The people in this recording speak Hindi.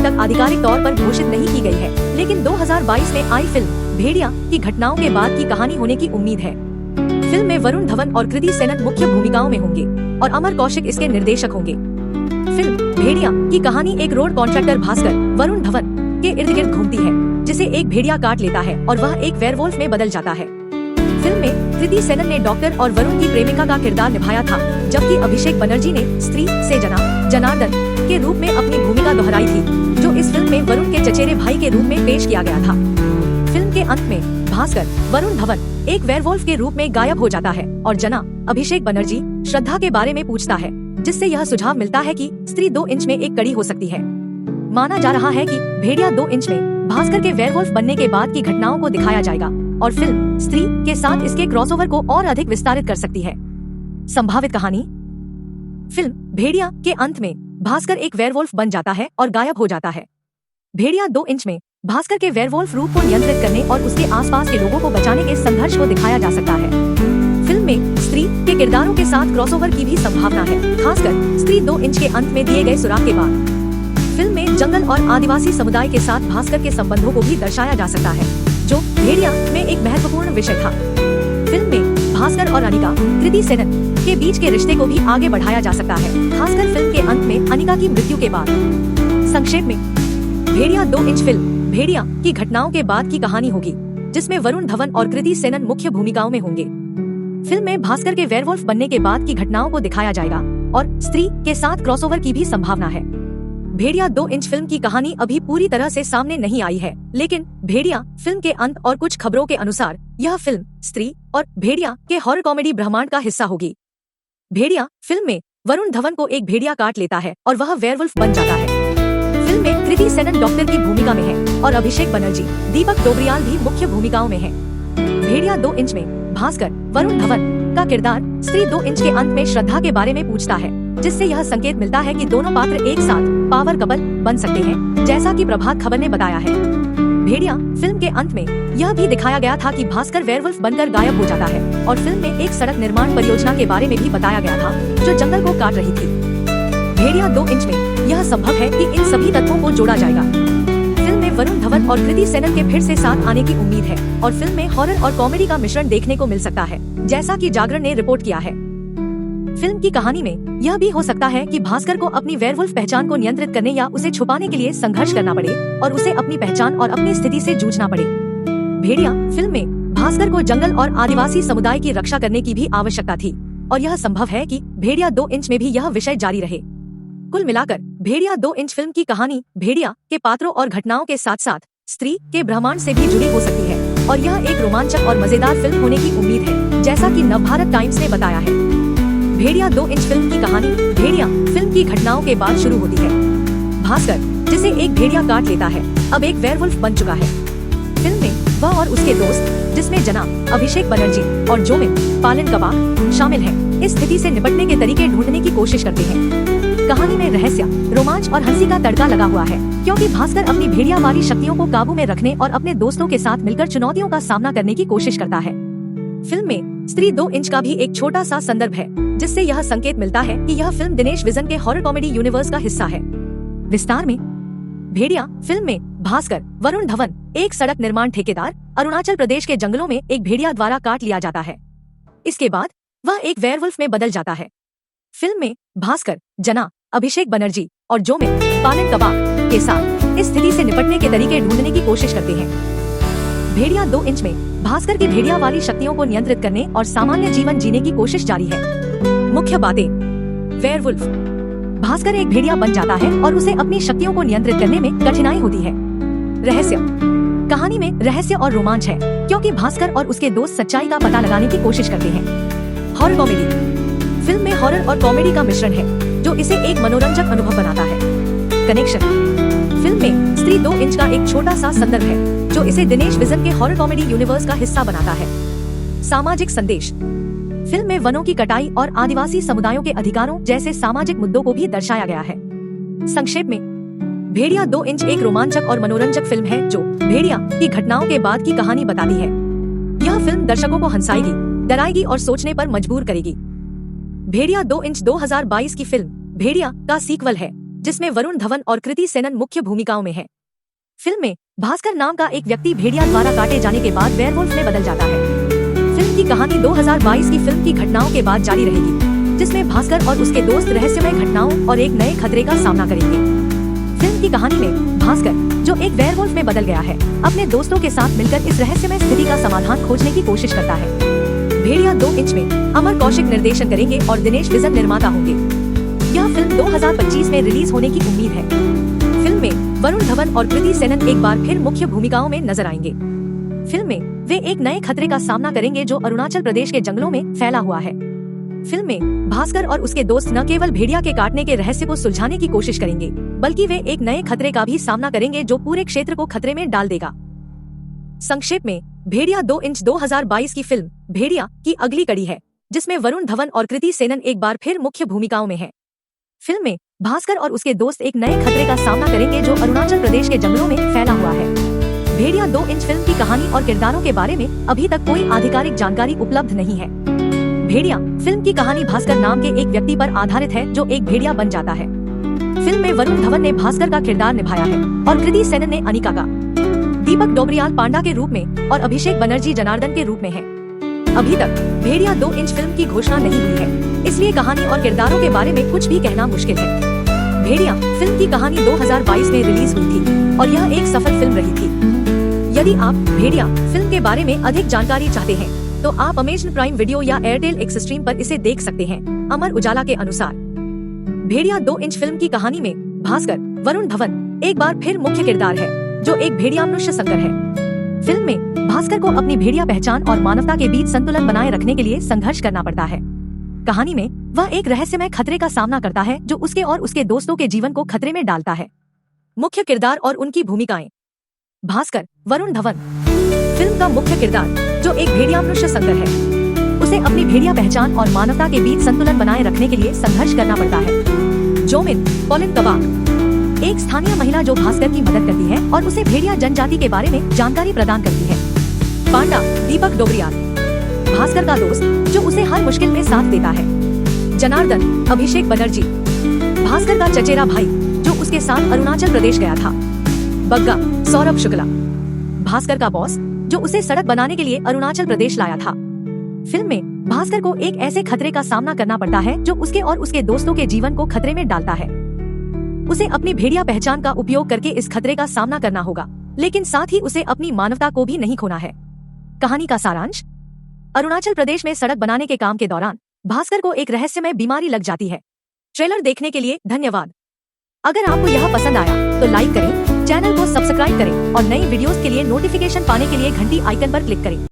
तक आधिकारिक तौर पर घोषित नहीं की गई है, लेकिन 2022 में आई फिल्म भेड़िया की घटनाओं के बाद की कहानी होने की उम्मीद है। फिल्म में वरुण धवन और कृति सेनन मुख्य भूमिकाओं में होंगे और अमर कौशिक इसके निर्देशक होंगे। फिल्म भेड़िया की कहानी एक रोड कॉन्ट्रैक्टर भास्कर वरुण धवन के इर्द गिर्द घूमती है, जिसे एक भेड़िया काट लेता है और वह एक वेयरवुल्फ में बदल जाता है। फिल्म में कृति सेनन ने डॉक्टर और वरुण की प्रेमिका का किरदार निभाया था, जबकि अभिषेक बनर्जी ने स्त्री से जनार्दन के रूप में अपनी भूमिका दोहराई थी, जो इस फिल्म में वरुण के चचेरे भाई के रूप में पेश किया गया था। फिल्म के अंत में भास्कर वरुण धवन एक वेयरवुल्फ के रूप में गायब हो जाता है और अभिषेक बनर्जी श्रद्धा के बारे में पूछता है, जिससे यह सुझाव मिलता है कि स्त्री 2 इंच में एक कड़ी हो सकती है। माना जा रहा है कि भेड़िया 2 इंच में भास्कर के वेयरवुल्फ बनने के बाद की घटनाओं को दिखाया जाएगा और फिल्म स्त्री के साथ इसके क्रॉसओवर को और अधिक विस्तारित कर सकती है। संभावित कहानी। फिल्म भेड़िया के अंत में भास्कर एक वेयरवुल्फ बन जाता है और गायब हो जाता है। भेड़िया 2 इंच में भास्कर के वेयरवुल्फ रूप को नियंत्रित करने और उसके आसपास के लोगों को बचाने के संघर्ष को दिखाया जा सकता है। फिल्म में स्त्री के किरदारों के साथ क्रॉसओवर की भी संभावना है, खासकर स्त्री 2 इंच के अंत में दिए गए सुराग के बाद। फिल्म में जंगल और आदिवासी समुदाय के साथ भास्कर के संबंधों को भी दर्शाया जा सकता है, जो भेड़िया में एक महत्वपूर्ण विषय था। फिल्म में भास्कर और अनिका कृति सेनन के बीच के रिश्ते को भी आगे बढ़ाया जा सकता है, खासकर फिल्म के अंत में अनिका की मृत्यु के बाद। संक्षेप में, भेड़िया 2 इंच फिल्म भेड़िया की घटनाओं के बाद की कहानी होगी, जिसमें वरुण धवन और कृति सेनन मुख्य भूमिकाओं में होंगे। फिल्म में भास्कर के वेयरवुल्फ बनने के बाद की घटनाओं को दिखाया जाएगा और स्त्री के साथ क्रॉसओवर की भी संभावना है। भेड़िया 2 इंच फिल्म की कहानी अभी पूरी तरह से सामने नहीं आई है, लेकिन भेड़िया फिल्म के अंत और कुछ खबरों के अनुसार यह फिल्म स्त्री और भेड़िया के हॉरर कॉमेडी ब्रह्मांड का हिस्सा होगी। भेड़िया फिल्म में वरुण धवन को एक भेड़िया काट लेता है और वह वेयरवुल्फ बन जाता है। फिल्म में कृति सेनन डॉक्टर की भूमिका में है और अभिषेक बनर्जी, दीपक डोबरियाल भी मुख्य भूमिकाओं में हैं। भेड़िया 2 इंच में भास्कर वरुण धवन का किरदार स्त्री 2 इंच के अंत में श्रद्धा के बारे में पूछता है, जिससे यह संकेत मिलता है कि दोनों पात्र एक साथ पावर कपल बन सकते हैं, जैसा कि प्रभात खबर ने बताया है। भेड़िया फिल्म के अंत में यह भी दिखाया गया था कि भास्कर वेयरवुल्फ बनकर गायब हो जाता है और फिल्म में एक सड़क निर्माण परियोजना के बारे में भी बताया गया था, जो जंगल को काट रही थी। भेड़िया 2 इंच में यह संभव है कि इन सभी तत्वों को जोड़ा जाएगा। फिल्म में वरुण धवन और कृति सेनन के फिर से साथ आने की उम्मीद है और फिल्म में हॉरर और कॉमेडी का मिश्रण देखने को मिल सकता है, जैसा कि जागरण ने रिपोर्ट किया है। फिल्म की कहानी में यह भी हो सकता है कि भास्कर को अपनी वेयरवुल्फ पहचान को नियंत्रित करने या उसे छुपाने के लिए संघर्ष करना पड़े और उसे अपनी पहचान और अपनी स्थिति से जूझना पड़े। भेड़िया फिल्म में भास्कर को जंगल और आदिवासी समुदाय की रक्षा करने की भी आवश्यकता थी और यह संभव है कि भेड़िया 2 इंच में भी यह विषय जारी रहे। कुल मिलाकर भेड़िया 2 इंच फिल्म की कहानी भेड़िया के पात्रों और घटनाओं के साथ साथ स्त्री के ब्रह्मांड से भी जुड़ी हो सकती है और यह एक रोमांचक और मजेदार फिल्म होने की उम्मीद है, जैसा कि नवभारत टाइम्स ने बताया है। भेड़िया 2 इंच फिल्म की कहानी भेड़िया फिल्म की घटनाओं के बाद शुरू होती है। भास्कर, जिसे एक भेड़िया काट लेता है, अब एक वेयरवुल्फ बन चुका है। फिल्म में वह और उसके दोस्त, जिसमें अभिषेक बनर्जी और जोमिन पालन कबाक शामिल हैं, इस स्थिति से निपटने के तरीके ढूंढने की कोशिश करते हैं। कहानी में रहस्य, रोमांच और हंसी का तड़का लगा हुआ है, क्योंकि भास्कर अपनी भेड़िया वाली शक्तियों को काबू में रखने और अपने दोस्तों के साथ मिलकर चुनौतियों का सामना करने की कोशिश करता है। फिल्म में स्त्री 2 इंच का भी एक छोटा सा संदर्भ है, जिससे यह संकेत मिलता है कि यह फिल्म दिनेश विजन के हॉरर कॉमेडी यूनिवर्स का हिस्सा है। विस्तार में, भेड़िया फिल्म में भास्कर वरुण धवन एक सड़क निर्माण ठेकेदार अरुणाचल प्रदेश के जंगलों में एक भेड़िया द्वारा काट लिया जाता है। इसके बाद वह एक वेयरवुल्फ में बदल जाता है। फिल्म में भास्कर अभिषेक बनर्जी और जोमिन पालन कबाक के साथ इस स्थिति से निपटने के तरीके ढूंढने की कोशिश करते हैं। भेड़िया 2 इंच में भास्कर की भेड़िया वाली शक्तियों को नियंत्रित करने और सामान्य जीवन जीने की कोशिश जारी है। मुख्य बातें। वेयरवुल्फ, भास्कर एक भेड़िया बन जाता है और उसे अपनी शक्तियों को नियंत्रित करने में कठिनाई होती है। रहस्य, कहानी में रहस्य और रोमांच है, क्योंकि भास्कर और उसके दोस्त सच्चाई का पता लगाने की कोशिश करते हैं। हॉरर कॉमेडी, फिल्म में हॉरर और कॉमेडी का मिश्रण है, जो इसे एक मनोरंजक अनुभव बनाता है। कनेक्शन, फिल्म में स्त्री 2 इंच का एक छोटा सा संदर्भ है, जो इसे दिनेश विजन के हॉरर कॉमेडी यूनिवर्स का हिस्सा बनाता है। सामाजिक संदेश, फिल्म में वनों की कटाई और आदिवासी समुदायों के अधिकारों जैसे सामाजिक मुद्दों को भी दर्शाया गया है। संक्षेप में, भेड़िया 2 इंच एक रोमांचक और मनोरंजक फिल्म है, जो भेड़िया की घटनाओं के बाद की कहानी बताती है। यह फिल्म दर्शकों को हंसाएगी, डराएगी और सोचने पर मजबूर करेगी। भेड़िया 2 इंच 2022 की फिल्म भेड़िया का सीक्वल है, जिसमें वरुण धवन और कृति सेनन मुख्य भूमिकाओं में है। फिल्म में भास्कर नाम का एक व्यक्ति भेड़िया द्वारा काटे जाने के बाद वेयरवुल्फ में बदल जाता है। फिल्म की कहानी 2022 की फिल्म की घटनाओं के बाद जारी रहेगी, जिसमें भास्कर और उसके दोस्त रहस्यमय घटनाओं और एक नए खतरे का सामना करेंगे। फिल्म की कहानी में भास्कर, जो एक वेयरवुल्फ में बदल गया है, अपने दोस्तों के साथ मिलकर इस रहस्यमय स्थिति का समाधान खोजने की कोशिश करता है। भेड़िया 2 इंच में अमर कौशिक निर्देशन करेंगे और दिनेश विजन निर्माता होंगे। यह फिल्म 2025 में रिलीज होने की उम्मीद है। फिल्म में वरुण धवन और कृति सेनन एक बार फिर मुख्य भूमिकाओं में नजर आएंगे। फिल्म में वे एक नए खतरे का सामना करेंगे जो अरुणाचल प्रदेश के जंगलों में फैला हुआ है। फिल्म में भास्कर और उसके दोस्त न केवल भेड़िया के काटने के रहस्य को सुलझाने की कोशिश करेंगे, बल्कि वे एक नए खतरे का भी सामना करेंगे जो पूरे क्षेत्र को खतरे में डाल देगा। संक्षेप में, भेड़िया 2 इंच 2022 की फिल्म भेड़िया की अगली कड़ी है, जिसमें वरुण धवन और कृति सेनन एक बार फिर मुख्य भूमिकाओं में है। फिल्म में भास्कर और उसके दोस्त एक नए खतरे का सामना करेंगे जो अरुणाचल प्रदेश के जंगलों में फैला हुआ है। भेड़िया 2 इंच फिल्म की कहानी और किरदारों के बारे में अभी तक कोई आधिकारिक जानकारी उपलब्ध नहीं है। भेड़िया फिल्म की कहानी भास्कर नाम के एक व्यक्ति पर आधारित है जो एक भेड़िया बन जाता है। फिल्म में वरुण धवन ने भास्कर का किरदार निभाया है और कृति सेनन ने अनिका का, दीपक डोबरियाल पांडा के रूप में और अभिषेक बनर्जी जनार्दन के रूप में है। अभी तक भेड़िया 2 इंच फिल्म की घोषणा नहीं हुई है, इसलिए कहानी और किरदारों के बारे में कुछ भी कहना मुश्किल है। भेड़िया फिल्म की कहानी 2022 में रिलीज हुई थी और यह एक सफल फिल्म रही थी। यदि आप भेड़िया फिल्म के बारे में अधिक जानकारी चाहते हैं तो आप अमेज़न प्राइम वीडियो या एयरटेल एक्सट्रीम पर इसे देख सकते हैं। अमर उजाला के अनुसार भेड़िया 2 इंच फिल्म की कहानी में भास्कर वरुण धवन एक बार फिर मुख्य किरदार है, जो एक भेड़िया मनुष्य संकर है। फिल्म में भास्कर को अपनी भेड़िया पहचान और मानवता के बीच संतुलन बनाए रखने के लिए संघर्ष करना पड़ता है। कहानी में वह एक रहस्यमय खतरे का सामना करता है जो उसके और उसके दोस्तों के जीवन को खतरे में डालता है। मुख्य किरदार और उनकी भूमिकाएं। भास्कर वरुण धवन, फिल्म का मुख्य किरदार, जो एक भेड़िया मनुष्य संकर है, उसे अपनी भेड़िया पहचान और मानवता के बीच संतुलन बनाए रखने के लिए संघर्ष करना पड़ता है। जोमिन पॉलिन कबाक, एक स्थानीय महिला जो भास्कर की मदद करती है और उसे भेड़िया जनजाति के बारे में जानकारी प्रदान करती है। पांडा दीपक डोबरियाल, भास्कर का दोस्त जो उसे हर मुश्किल में साथ देता है। जनार्दन अभिषेक बनर्जी, भास्कर का चचेरा भाई जो उसके साथ अरुणाचल प्रदेश गया था। बग्गा सौरभ शुक्ला, भास्कर का बॉस जो उसे सड़क बनाने के लिए अरुणाचल प्रदेश लाया था। फिल्म में भास्कर को एक ऐसे खतरे का सामना करना पड़ता है जो उसके और उसके दोस्तों के जीवन को खतरे में डालता है। उसे अपनी भेड़िया पहचान का उपयोग करके इस खतरे का सामना करना होगा, लेकिन साथ ही उसे अपनी मानवता को भी नहीं खोना है। कहानी का सारांश। अरुणाचल प्रदेश में सड़क बनाने के काम के दौरान भास्कर को एक रहस्यमय बीमारी लग जाती है। ट्रेलर देखने के लिए धन्यवाद। अगर आपको यह पसंद आया तो लाइक करें, चैनल को सब्सक्राइब करें और नई वीडियोस के लिए नोटिफिकेशन पाने के लिए घंटी आइकन पर क्लिक करें।